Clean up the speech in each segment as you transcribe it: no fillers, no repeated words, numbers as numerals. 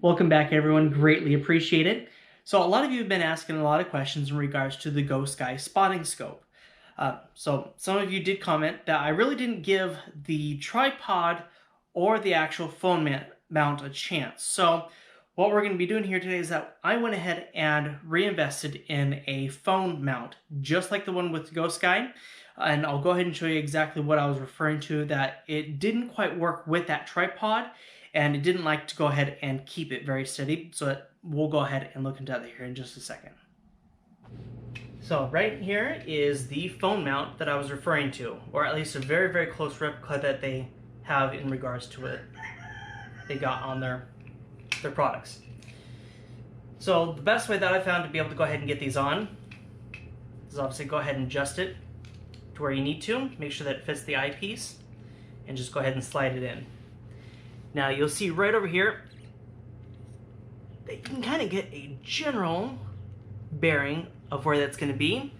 Welcome back, everyone. Greatly appreciate it. So a lot of you have been asking a lot of questions in regards to the Gosky spotting scope. So some of you did comment that I really didn't give the tripod or the actual phone mount a chance. So what we're going to be doing here today is that I went ahead and reinvested in a phone mount, just like the one with Gosky. And I'll go ahead and show you exactly what I was referring to, that it didn't quite work with that tripod, and it didn't like to go ahead and keep it very steady. So we'll go ahead and look into that here in just a second. So right here is the phone mount that I was referring to, or at least a very, very close replica that they have in regards to it they got on their products. So the best way that I found to be able to go ahead and get these on is obviously go ahead and adjust it to where you need to. Make sure that it fits the eyepiece, and just go ahead and slide it in. Now you'll see right over here that you can kind of get a general bearing of where that's going to be,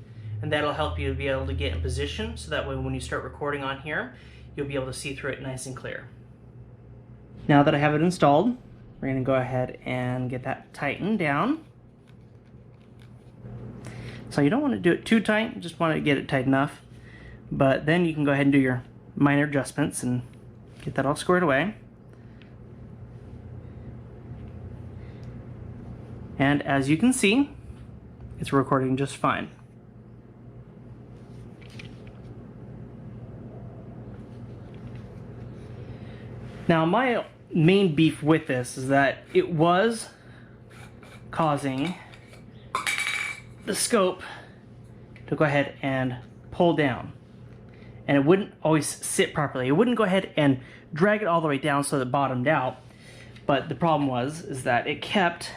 and that'll help you to be able to get in position, so that way when you start recording on here, you'll be able to see through it nice and clear. Now that I have it installed, we're going to go ahead and get that tightened down. So you don't want to do it too tight, you just want to get it tight enough, but then you can go ahead and do your minor adjustments and get that all squared away. And as you can see, it's recording just fine. Now my main beef with this is that it was causing the scope to go ahead and pull down, and it wouldn't always sit properly. It wouldn't go ahead and drag it all the way down so that it bottomed out, but the problem is that it kept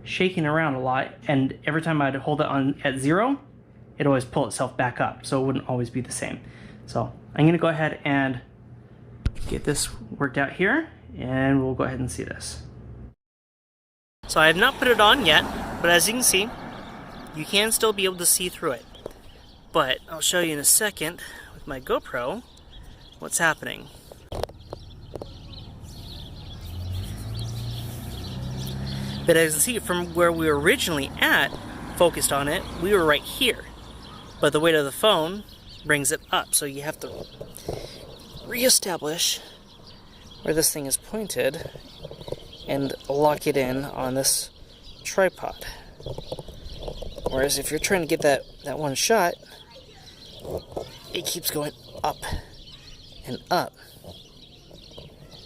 shaking around a lot, and every time I'd hold it on at 0, it'd always pull itself back up, so it wouldn't always be the same. So I'm gonna go ahead and get this worked out here, and we'll go ahead and see this. So I have not put it on yet, but as you can see, you can still be able to see through it. But I'll show you in a second with my GoPro what's happening. But as you see, from where we were originally focused on it, we were right here. But the weight of the phone brings it up, so you have to reestablish where this thing is pointed and lock it in on this tripod. Whereas if you're trying to get that one shot, it keeps going up and up.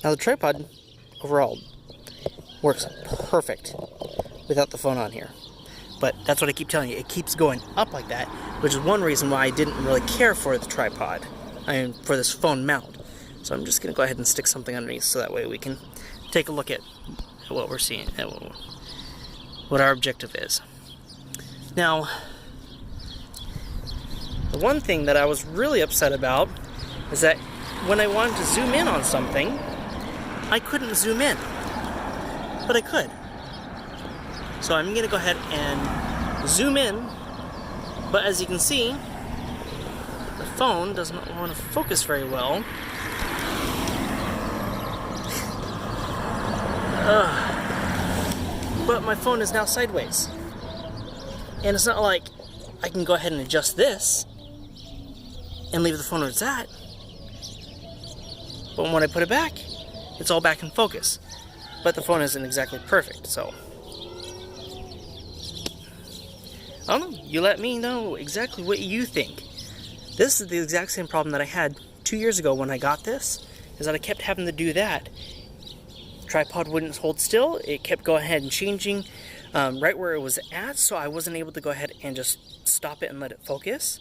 Now the tripod overall works perfect without the phone on here, but that's what I keep telling you, it keeps going up like that, which is one reason why I didn't really care for the tripod, for this phone mount. So I'm just going to go ahead and stick something underneath, so that way we can take a look at what we're seeing, what our objective is. Now, the one thing that I was really upset about is that when I wanted to zoom in on something, I couldn't zoom in. But I could. So I'm going to go ahead and zoom in, but as you can see, the phone doesn't want to focus very well. But my phone is now sideways. And it's not like I can go ahead and adjust this and leave the phone where it's at. But when I put it back, it's all back in focus. But the phone isn't exactly perfect, so I don't know, you let me know exactly what you think. This is the exact same problem that I had 2 years ago when I got this, is that I kept having to do that. The tripod wouldn't hold still, it kept going ahead and changing right where it was at, so I wasn't able to go ahead and just stop it and let it focus.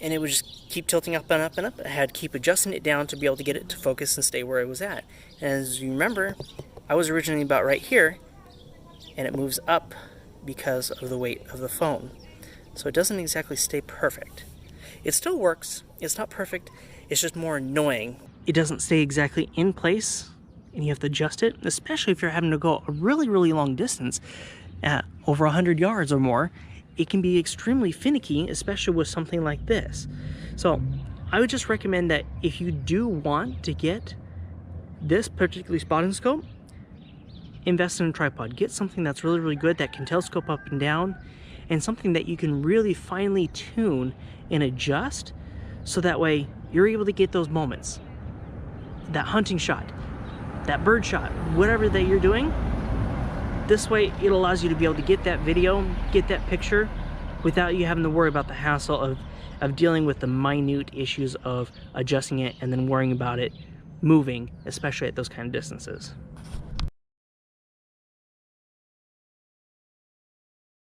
And it would just keep tilting up and up and up. I had to keep adjusting it down to be able to get it to focus and stay where it was at. And as you remember, I was originally about right here, and it moves up because of the weight of the phone. So it doesn't exactly stay perfect. It still works, it's not perfect, it's just more annoying. It doesn't stay exactly in place, and you have to adjust it, especially if you're having to go a really, really long distance, over 100 yards or more. It can be extremely finicky, especially with something like this. So I would just recommend that if you do want to get this particular spotting scope, invest in a tripod. Get something that's really, really good, that can telescope up and down, and something that you can really finely tune and adjust, so that way you're able to get those moments. That hunting shot, that bird shot, whatever that you're doing. This way it allows you to be able to get that video, get that picture, without you having to worry about the hassle of dealing with the minute issues of adjusting it and then worrying about it moving, especially at those kind of distances.